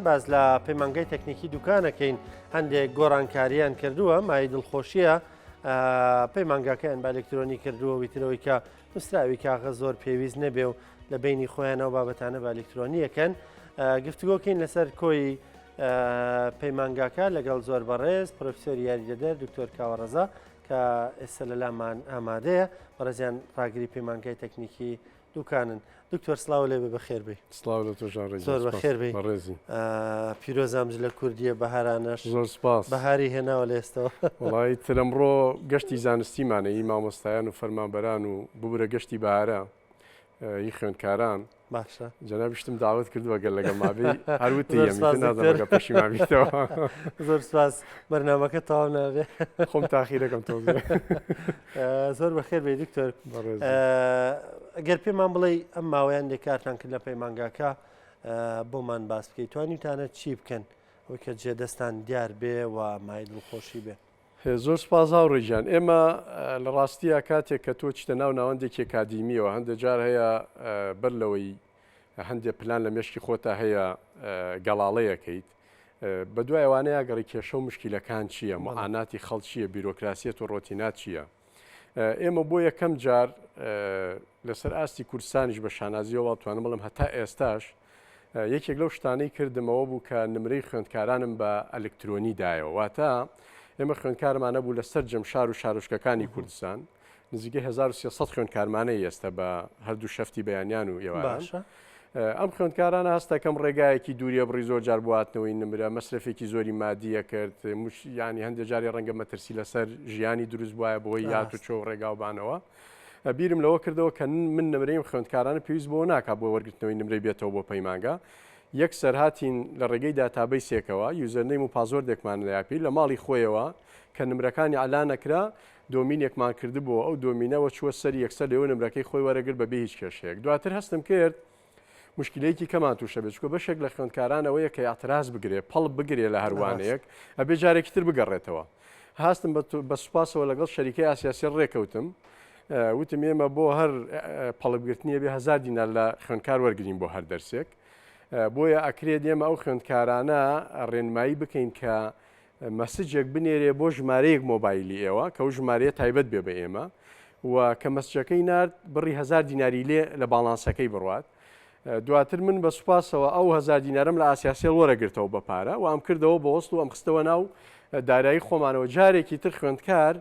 باز لە پەیمانگای تەکنیکی دوکانەکەین هەندێک گۆڕانکاریان کردووە مای دڵخۆشیە پەیمانگاکەیان بە ئەلکترۆنی کردووە ویترەوەی کە نووسراوی کاغە زۆر پێویست نەبێ و لە بینی خۆیانەوە بابەتانە بە ئەلکترۆنیەکەن گفتوگۆکەین لەسەر کۆی پەیمانگاکە لەگەڵ زۆر بەڕێز پرۆفسۆر یاریدەدەر دکتۆر کاوەڕەزا کە ئێستا لەلامان ئامادەیە بەڕێزیان ڕاگری پەیمانگای تەکنیکی دوکانن. دکتۆر سلااو لێ بەخێر بێ. سلااو لە تۆ ژان زۆر بەخێر بێ. بەڕێزی پیرۆزامج لە کوردیە بەهارانەش زۆر سپاس بەهاری هێناوە لە ئێستەوە. وڵی ترەمڕۆ گەشتی زانستیمانە هی مامۆستایان و فەرمانبەران و ببورە گەشتی بەهارە هی خوێندکاران باشە جەنابیشتم داوت کردووە گەل لەگەڵ مابێ هەروتی نازانەکە پەشی مابیتەوە. زۆر سپاس بەرنامەکە تەواو نابێ خۆم تاخیرەکەم تۆ زۆر بەخێر بێ دکتۆر. ئەگەر پێمان بڵێ ئەم ماوەیان لێکارتان کرد لە پەیمانگاکە بۆمان باس بکەیت توانیتانە چی بکەن ئەوەی کە جێدەستان دیار بێ و مای دڵخۆشی بێ. زۆر سپاس هاوڕێژیان ئێمە لە ڕاستیە کاتێک کە تۆ چتە ناو ناوەندێکی ئەکادیمیەوە هەندێک جار هەیە بەر لەوەی هەندێک پلان لە مێشکی خۆتا هەیە گەڵاڵەیەکەیت بە دوای ئەوانەیە گەڕی کێشە و مشکیلەکان چییە مەعاناتی خەڵک چییە بیرۆکراسیەت و ڕۆتینات چییە. ئێمە بۆ یەکەم جار لەسەر ئاستی کوردستانیش بە شانازیەوە توانم بڵم هەتا ئێستاش یەکێک لەو شتانەی کردمەوە بوو کە نمرەی خوێندکارانم بە ئەلکترۆنی دایەوە واتە ئێمە خوێندکارمانە بوو لە سەر جەمشار و شارۆچکەکانی کوردستان نزیکەی 1300 خوێندکارمانەی ئێستا بە هەردوو شەفتی بەیانیان و ئێواران. ئەم خوێندکارانە هەستەکەم ڕێگایەکی دووریە بڕی زۆر جار بواتنەوەی نمرە مەسرفێکی زۆری مادیە کرد ینی هەندێک جاری ڕەنگە مەترسی لەسەر ژیانی دروست بواە بۆی یات و چۆ ڕێگاوبانەوە. بیرم لەوە کردەوە کە من نمرەیم خوێندکارانە پێویست بۆ ناکا بۆ وەرگرتنەوەی نمرەی بێتەوە بۆ پەیمانگا یەک سەرهاتین لە ڕێگەی داتابەیسێکەوە یوزەرنەیم و پازۆردێکمان لایپی لە ماڵی خۆیەوە کە نمرەکانی ئالانەکرا دۆمینێکمان کردبووە ئەو دۆمینەوە چوە سەری یەکسەر لێوە نمرەکەی خۆی وەرەگرت بەبێ هیچ کێشەیەک. دواتر هەستم کرد مشکلەیەکی کەمان تووشە بێت چکۆ بەشێک لە خوێندکارانەوەیە کە اعتراز بگرێ پەڵ بگرێ لە هەروانەیەک ئەبێ جارێکی تر بگەڕێتەوە. هاستم بە سوپاسەوە لەگەڵ شەریکەی ئاسیاسی ڕێکەوتم وتم ئێمە بۆ هەر پەڵبگرتنیە بێ 1000 دینار لە خوێندکار وەرگین بۆ هەر دەرسێک بۆیە ئەکرێت ئێمە ئەو خوێندکارانە ڕێنمایی بکەین کە مەسجێک بنێرێ بۆ ژمارەیەک مۆبایلی ئێوە کە ئەو ژمارەیە تایبەت بێ بە ئێمە و کە مەسجەکەی نرد بڕی 1000 دیناری لێ لە باڵانسەکەی بڕوات. دواتر من بە سوپاسەوە ئەو 1000 دینارم لە ئاسیاسیل وەرەگرتەوە بە پارە و ئەم کردەوە بە وەست و ئەم خستەوە ناو دارایی خۆمانەوە جارێکی تر خوێندکار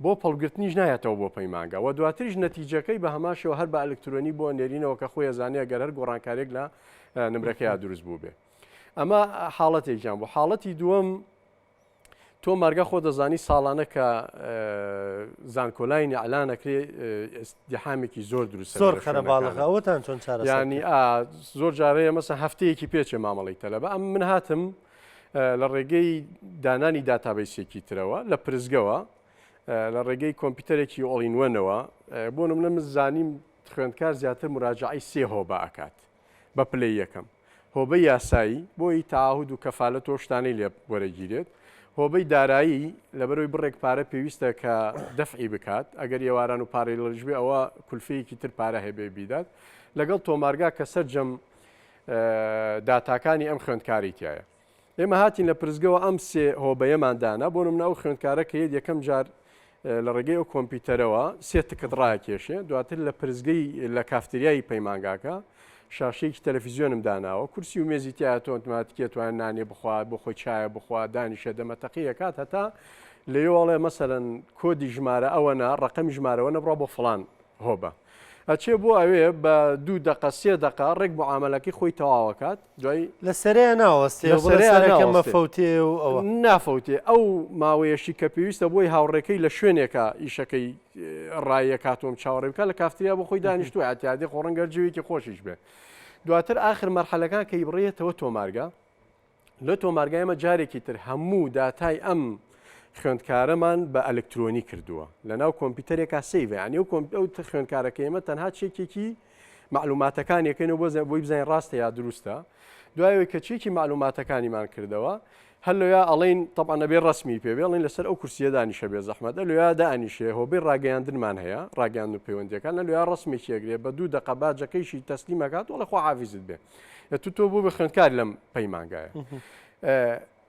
بۆ پەڵگرتنیش نایەتەوە بۆ پەیمانگا و دواتریش نەتیجەکەی بە هەماشەوە هەر بە ئەلکترۆنی بۆ نێرینەوە کە خۆی زانانیە گەر هەر گۆڕانکارێک لە نمرەکەی دروست بوو بێ. ئەمە حاڵەتێکیان بۆ حاڵەتی دووەم تۆ مارگە خۆ دەزانی ساڵانە کە زانکۆلاینی ئەلانەکرێ ئیزدیحامێکی زۆر دروست زۆر خەرە باڵغاوەتان چۆن چارە ینی زۆر جارەیە مەسە هەفتەیەکی پێچێ مامەڵی تەلەبە ئەم من هاتم لە ڕێگەی دانانی داتابەیسێکی ترەوە لە پرزگەوە لە ڕێگەی کۆمپیوتەرێکی ئۆڵینوەنەوە بۆ نمونە من زانیم خوێندکار زیاتر مراجعی سێ هۆبە ئەکات بە پلەی یەکەم هۆبەی یاسایی بۆی تاهود و کەفالەت و شتانەی لێ وەرەگیرێت هۆبەی دارایی لەبەرەوەی بڕێک پارە پێویستە کە دەفعی بکات ئەگەر ێواران و پارەی لەژبێ ئەوە کولفەیەکی تر پارە هەبێ بیدات لەگەڵ تۆمارگا کە سەرجەم داتاکانی ئەم خوێندکاری تایە. ئێمە هاتین لە پرزگەوە ئەم سێ هۆبەیەماندانا بۆ نمونە ئەو خوێندکارە کە یەکەم جار لە ڕێگەی ئەو کۆمپیوتەرەوە سێ تکت ڕاکێشێ دواتر لە پرزگەی لە کافتریایی پەیمانگاکە شاشەیەکی تەلەڤیزیۆنم داناوە کورسی و مێزی تایەتۆ ئۆتۆماتیکێ توانێت نانێ بخوات بۆ خۆی چایە بخوا دانیشە دەمەتەقیە کات هەتا لێوەڵێ مەسەرەن کۆدی ژمارە ئەوەنە ڕقەمی ژمارەوە نەبڕە بۆ فڵان هۆبە ئەچێ بۆ ئەوێ بە 2 دقە 3 دقە ڕێک معاملەکەی خۆی تەواوەکات دوای لە سەرەیە ناوەستێ فەوتێ و ئەوە نافەوتێ ئەو ماوەیەشی کە پێویستە بۆی هاوڕێکەی لە شوێنێکە ئیشەکەی ڕایەکاتۆم چاوەڕێ بکە لە کافتریا بۆ خۆی دانیشتووە ئاتیادی خۆڕەنگەر جوێکی خۆشیش بێ. دواتر آخر مەرحەلەکان کە بڕێتەوە تۆمارگا لە تۆمارگایمە جارێکی تر هەموو داتای ئەم خوێندکارەمان بە ئەلکترۆنی کردووە لە ناو کۆمپیوتەرێکا سیڤ ینی ئەو خوێندکارەکەیمە تەنها چێکێکی معلوماتەکانیەکەینەوە بۆی بزانین ڕاستە یا دروستە دوایەوەی کە چێکی معلوماتەکانیمان کردەوە هەر لۆیا ئەڵین تەبعا نەبێ ڕسمی پێ بێڵین لەسەر ئەو کورسیە دانیشە بێ زەحمەت لۆیا دانیشێ هۆبەی ڕاگەیاندنمان هەیە ڕاگەیاند و پەیوەندیەکان لە لۆیا ڕسمێکی ئەگرێ بە 2 دقە باجەکەیشی تەسلیمەکات وڵە خۆ حافیزت بێ تۆ بوو بە خوێندکار لەم پەیمانگایە.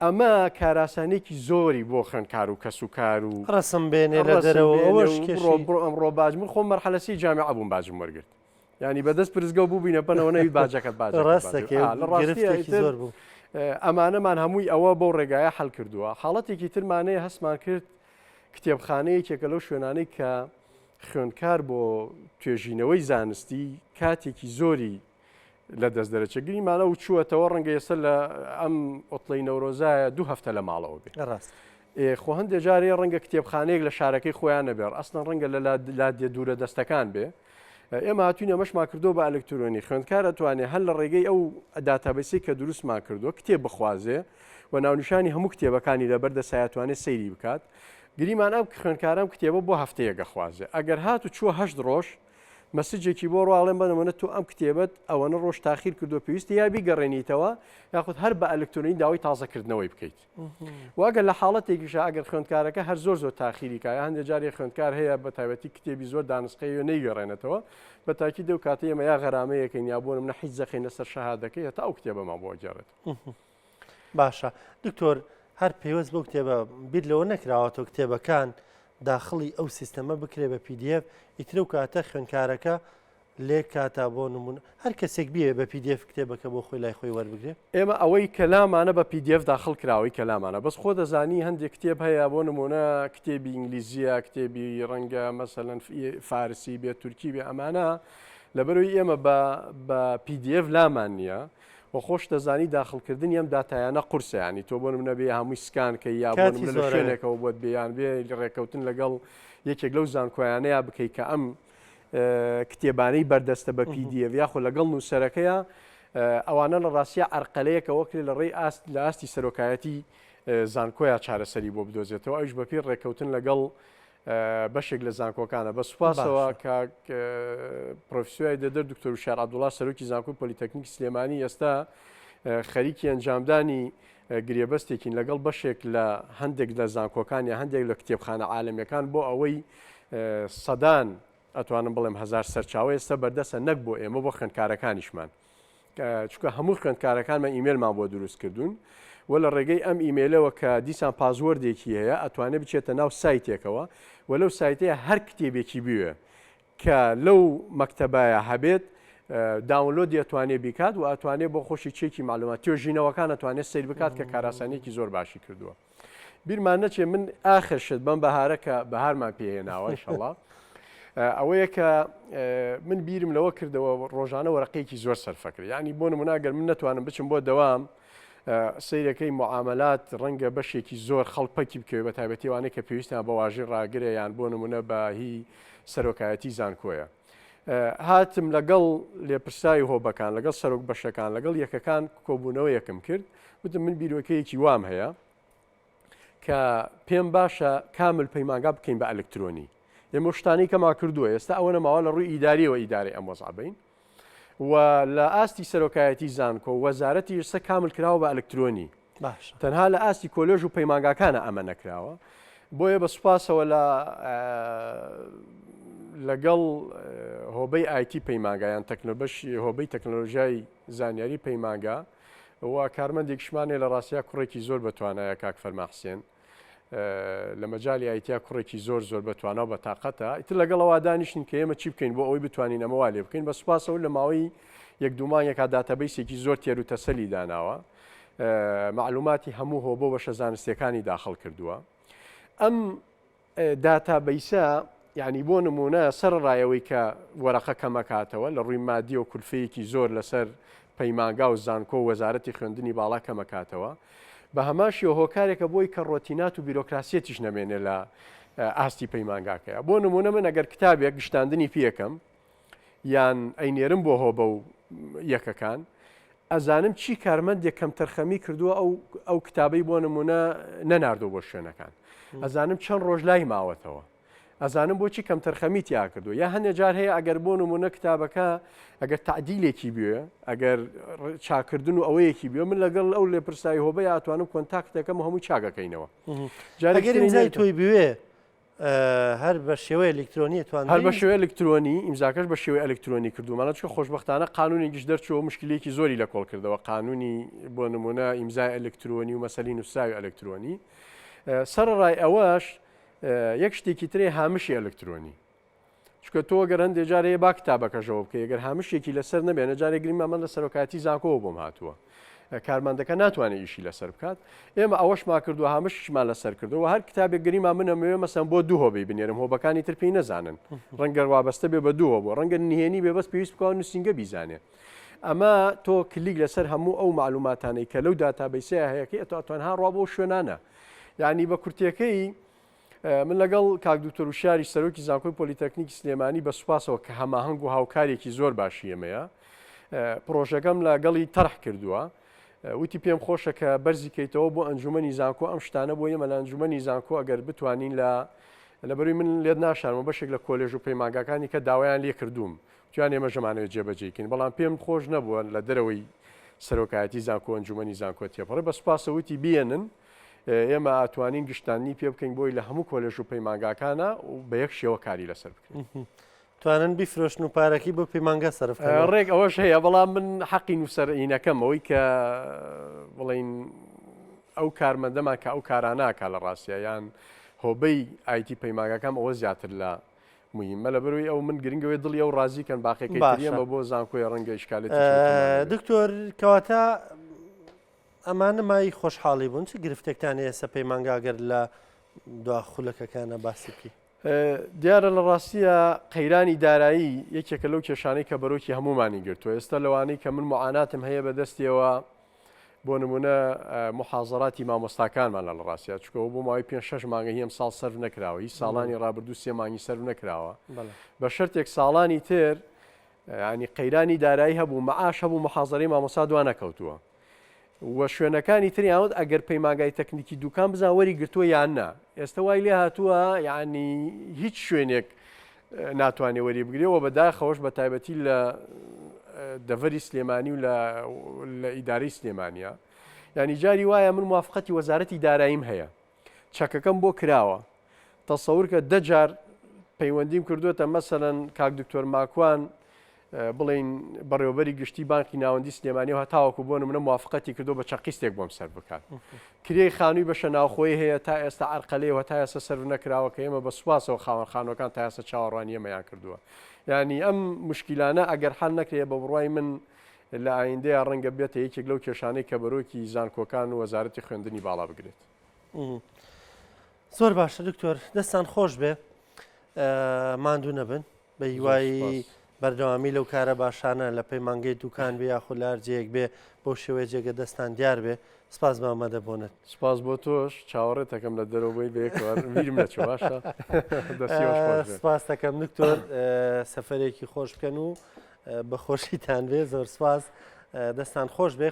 ئەمە کاراسانێکی زۆری بۆ خوێندکار و کەس و کار و ڕسم بێنێ لە دەرەوە ئەوەش ئەمڕۆ باجمر خۆم مەرحەلەسی جامعە بووم باجم وەرگرت. ینی بەدەست پرزگە و بوو بینە پەنەوە نەوید باجەکەت ڕاستێکی زۆر بوو. ئەمانەمان هەمووی ئەوە بۆ ڕێگایە هەڵ کردووە. حاڵەتێکی ترمانەیە هەستمان کرد کتێبخانەیەکێکە لەو شوێنانەی کە خوێندکار بۆ توێژینەوەی زانستی کاتێکی زۆری لە دەست دەرەچەگریمانە و چووەتەوە ڕەنگە ئێستا لە ئەم ئۆتڵی نەورۆزایە 2 هەفتە لە ماڵەوە بێ. خۆ هەندێک جارێ ڕەنگە کتێبخانەیەک لە شارەکەی خۆیان نەبێر ئەسڵەن ڕەنگە لە لادێ دوورە دەستەکان بێ. ئێمە هاتوینە ئەمەشمان کردو بە ئەلکترۆنی خوێندکار ئەتوانێت هەر لە ڕێگەی ئەو داتابەسی کە دروستمان کردووە کتێب بخوازێ و ناونیشانی هەموو کتێبەکانی لەبەر دەسایەتوانێت سەیری بکات. گریمان ئەم خوێندکارم کتێبە بۆ هەفتەیەکە خوازێ. ئەگەر هات و چووە 8 ڕۆژ مەسجێکی بۆ ڕواڵێن بنەمەنە تو ئەم کتێبەت ئەوەنە ڕۆژ تاخیر کردو پێویستی یا بیگەڕێنیتەوە یاخود هەر بە ئەلکترۆنی داوای تازەکردنەوەی بکەیت. واگەر لە حاڵەتێکیش ئەگەر خوێندکارەکە هەر زۆر تاخیریکایە هەندێک جارێ خوێندکار هەیە بە تایبەتی کتێبی زۆر دانسقەی و نەیگەڕێنێتەوە بە تاکید و کاتە ئێمە یا غەرامەیەکەین یا بۆ منە حیج زەخینە سەر شەهادەکەی هەتا ئەو کتێبەمان بۆ جارێت. باشە دکتۆر هەر پێوەست بۆ کتێبە بیر لەوە نەکراوەتەوە کتێبەکان داخڵی ئەو سیستەمە بکرێ بە PDF ئیتر و کاتە خوێندکارەکە لێ کاتا بۆ نمونە هەر کەسێک بێ بە PDF کتێبەکە بۆ خۆی لای خۆی وەربگرێ. ئێمە ئەوەی کەلامانە بە PDF داخل کراوەی کەلامانە بەس خۆ دەزانی هەندێک کتێب هەیە بۆ نمونە کتێبی ئینگلیزیە کتێبی ڕەنگە مەسەلەن فارسی بێت تورکی بێ ئەمانە لەبەرەوەی ئێمە بە PDF لامان نییە و خۆش دەزانی داخلکردنی ئەم داتایانە قورسە ینی تۆ بۆ نمونە بێ هەمووی سکانکەی یا بۆ نمونە لە شوێنێکەوە بۆت بێیان بێ ڕێکەوتن لەگەڵ یەکێک لەو زانکۆیانەیە بکەیت کە ئەم کتێبانەی بەردەستە بە PDF یاخۆ لەگەڵ نووسەرەکەیە ئەوانە لە ڕاستیە عەرقەلەیەکەوە کرێ لە ڕێی لە ئاستی سەرۆکایەتی زانکۆیە چارەسەری بۆ بدۆزێتەوە ئەوش بەپێی ڕێکەوتن لەگەڵ بەشێک لە زانکۆکانە بە سوپاسەوە کە پرۆفسیۆری دەدەر دکتۆر وشار عەبدوڵڵا سەرۆکی زانکۆی پۆلیتەکنیکی سلێمانی ئێستا خەریکی ئەنجامدانی گرێبەستێکین لەگەڵ بەشێک لە هەندێک لە زانکۆکان یا هەندێک لە کتێبخانە عالەمیەکان بۆ ئەوەی سەدان ئەتوانم بڵێم 1000 سەرچاوە ئێستا بەردەسە نەک بۆ ئێمە بۆ خوێندکارەکانیشمان چونکە هەموو خوێندکارەکانمان ئیمێلمان بۆ دروست کردوون و لە ڕێگەی ئەم ئیمێلەوە کە دیسان پازوەردێکی هەیە ئەتوانێت بچێتە ناو سایتێکەوە و لەو سایتەیە هەر کتێبێکی بوێ کە لەو مەکتەبایە هەبێت داونلۆد دەتوانێت بیکات و ئەتوانێت بۆ خۆشی چێکی معلومات توێژینەوەکان ئەتوانێت سیر بکات کە کاراسانێکی زۆر باشی کردووە. بیرمان نەچێ من ئاخر شت بەم بەهارەکە بەهارمان پێهێناوە ئینشەڵڵا ئەوەیە کە من بیرم لەوە کردەوە ڕۆژانە وەرەقەیەکی زۆر سەرفەکرد ینی بۆ نموناگەر من نەتوانم بچم بۆ دەوام سیرەکەی معاملات ڕەنگە بەشێکی زۆر خەڵپەکی بکەوێت بە تایبەتیوانەیە کە پێویستیان بە واژەی ڕاگرێ یان بۆ نمونە بە هی سەرۆکایەتی زانکۆیە هاتم لەگەڵ لێپرسایی هۆبەکان لەگەڵ سەرۆک بەشەکان لەگەڵ یەکەکان کۆبوونەوە یەکم کرد وتم من بیرۆکەیەکی وام هەیە کە پێم باشە کامل پەیمانگا بکەین بە ئەلکترۆنی ئێمە شتانی کەما کردووە ئێستا ئەوە نەماوە لە ڕووی ئیداریەوە ئیداری ئەم وەزعبین و لە ئاستی سەرۆکایەتی زانکۆ وەزارەتی ئێستا کامل کراوە بە ئەلکترۆنی تەنها لە ئاستی کۆلێژ و پەیمانگاکانە ئەمە نەکراوە بۆیە بە سوپاسەوە لەگەڵ هۆبەی ئایتی پەیمانگایان تەکنۆبەشی هۆبەی تەکنۆلۆژیای زانیاری پەیمانگا و کارمەندێکشمانێ لە ڕاستیا کوڕێکی زۆر بەتوانایە کاک فەرما حسێن لە مەجای ئایتیا کوڕێکی زۆر بەتوانە و بە تااقەتە ئیتر لەگەڵەوە دانیشتین کە ئێمە چی بکەین بۆ ئەوەی بتوانین ئەمەوا لێ بکەین بە سوپاسەوە لە ماوەی یەک دومانێکا داتەبەیسێکی زۆر تێر و تەسەلی داناوە معلوماتی هەموو هۆ بۆ بەشە زانستیەکانی داخل کردووە ئەم داتابەیسە یعنی بۆ نمونە سەرڕایەوەی کە وەرەقە کەمەکاتەوە لە ڕووی مادی و کولفەیەکی زۆر لەسەر پەیمانگا و زانکۆ و وەزارەتی خوێندنی باڵا کەمەکاتەوە بە هەماشی هۆکارێکە بۆی کە ڕۆتینات و بیرۆکراسیەتیش نەمێنێ لە ئاستی پەیمانگاکەیە بۆ نمونە من ئەگەر کتابێک گشتاندنی پێکەم یان ئەینێرم بۆ هۆبە و یەکەکان ئەزانم چی کارمەندێک کەم تەرخەمی کردووە ئەو کتابەی بۆ نمونە نەناردۆ بۆ شوێنەکان ئەزانم چەند ڕۆژ لای ماوەتەوە ئەزانم بۆچی کەم تەرخەمی تیا کردو یا هەندێک جار هەیە ئەگەر بۆ نمونە کتابەکە ئەگەر تعدیلێکی بوێ ئەگەر چاکردن و ئەوەیەکی بێ من لەگەڵ ئەو لێپرسایی هۆبە ئەتوانم کۆنتاکتەکەم هەموو چاکەکەینەوە جارێگەری تۆی بوێ هەر بە شێوەیە ئەلکترۆنی توان هەر بە شێوەیە ئەلکترۆنی ئیمزاکەش بە شێوەیە ئەلکترۆنی کردومانە چکە خۆشبەختانە قانونێکیش دەرچەوە مشکلێکی زۆری لە کۆڵ کردەوە قانونی بۆ نمونە ئیمزای ئەلکترۆنی و مەسەلی نووسراوی ئەلکترۆنی سەرڕای ئەوەش یەک شتێکی ترێ هامشی ئەلکترۆنی چکە تۆ گەر هەندێک جارەیە با کتابەکەژەوە بکە ئەگەر هامشێکی لەسەر نەبێنە جارێک گریم ئەمە لە سەرۆکاتی زانکۆوە بۆم هاتووە کارمەندەکە ناتوانێت ئیشی لەسەر بکات ئێمە ئەوەشمان کردو هامشمان لەسەر کردەوە هەر کتابێک گریمان منەمەوێ مەسەن بۆ دوو هۆبەی بنێرم هۆبەکانی تر پێی نەزانن ڕەنگە وابەستە بێ بە دووە بۆ ڕەنگە نهێنی بێبەست پێویست بکەوە نووسینگە بیزانێ ئەمە تۆ کلیک لەسەر هەموو ئەو معلوماتانەی کە لەو داتابەیسەیە هەیەکەی ئەتوانها ڕوا بۆ شوێنانە یعنی بە کورتەکەی من لەگەڵ کاک دکتۆر وشاری سەرۆکی زانکۆی پۆلیتەکنیکی سلێمانی بە سوپاسەوە کە هەماهەنگ و هاوکارێکی زۆر باشی ئێمەیە پرۆژەکەم لەگەڵی تەرح کردووە وتی پێم خۆشە کە بەرزیکەیتەوە بۆ ئەنجومەنی زانکۆ ئەم شتانە بۆ ئێمە لە ئەنجومەنی زانکۆ ئەگەر بتوانین لەبەروی من لێت ناشارمە بەشێک لە کۆلێژ و پەیمانگاکانی کە داوایان لێ کردووم توان ئێمە ژەمانەوێت جێبەجێکین بەڵام پێم خۆش نەبووە لە دەرەوەی سەرۆکایەتی زانکۆ ئەنجومەنی زانکۆ تێپەڕێ بە سوپاسەوتی بێنن ئێمە ئاتوانین گشتانی پێ بکەین بۆی لە هەموو کۆلێژ و پەیمانگاکانە و بە یەک شێوە کاری لەسەر بکەین توانن بیفرۆشن و پارەکی بۆ پەیمانگا سەرف ڕێک ئەوەش هەیە بەڵام من حەقی نووسەرئینەکەم ئەوەی کە بڵین ئەو کارمەندەمان کە ئەو کاراناکە لە ڕاستیە یان هۆبەی ئایتی پەیمانگاکەم ئەوە زیاتر لە مهمە لە بەروی ئەو من گرنگەوەی دڵی ئەو ڕازیکەن باقیەکەی تریەمە بۆ زانکۆی ڕەنگە ئیشکالێتی دکتۆر کەواتە ئەمانە مای خۆشحاڵی بوون چ گرفتێکتان ئێستا پەیمانگاگەر لە دواخولەکەکانە باسی بکەی دیارە لە ڕاستیە قەیرانی دارایی یەکێکە لەو کێشانەی کە بەرۆکی هەمومانی گرتووە ئێستا لەوانەی کە من معاناتم هەیە بەدەستیەوە بۆ نمونە محازەراتی مامۆستاکانمان لە ڕاستیە چکەوە بۆ ماوەی 5-6 مانگە هیم ساڵ سەرف نەکراوە هیچ ساڵانی ڕابردوو 3 مانگی سەرف نەکراوە بە شەرتێک ساڵانی تر ینی قەیرانی دارایی هەبوو مەعاش هەبوو محازەرەی مامۆستا دوان نەکەوتووە وە شوێنەکانی تریاوت ئەگەر پەیمانگای تەکنیکی دوکان بزان وەری گرتووە یان نا ئێستا وای لێ هاتووە یعنی هیچ شوێنێک ناتوانێ وەری بگرێەوە بەداخەوەش بە تایبەتی لە دەڤەری سلێمانی و لە ئیداری سلێمانیە ینی جاری وایە من موافقەتی وەزارەتی داراییم هەیە چەکەکەم بۆ کراوە تەسەور کە 10 جار پەیوەندیم کردوێتە مەسەلەن کاک دکتۆر ماکوان بڵین بەڕێوەبەری گشتی بانکی ناوەندی سلێمانی و هەتاوەکو بۆ نمونە موافقەتی کردو بە چەقیستێک بۆم سەر بکات کرێی خانووی بەشە ناوخۆی هەیە تا ئێستا عەرقەلەیەوە تا ئێستا سەرف نەکراوە کە ئێمە بە سوپاسەوە خاوەن خانوەکان تا ئێستا چاوەڕوانی ئێمەیان کردووە ینی ئەم مشکلانە ئەگەر حەل نەکرێ بە بڕوای من لە ئایندەیە ڕەنگە بێتە یەکێک لەو کێشانەی کە بەرۆکی زانکۆکان و وەزارەتی خوێندنی باڵا بگرێت زۆر باشە دکتۆر دەستان خۆش بێ ماندوو نەبن بە هیوایی بەردەوامی لەو کارە باشانە لە پەیمانگەی دوکان بێ یاخود لە هەرجەیەک بێ بۆ شێوەیە جێگە دەستان دیار بێ سپاس بە ئامادە بوونت سپاس بۆ تۆش چاوەڕێتەکەم لە دەرەوەی بێکوار میرم نەچوە باشە سپاس دەکەم دکتۆر سەفەرێکی خۆش بکەن و بە خۆشیتان بێ زۆر سپاس دەستان خۆش بێ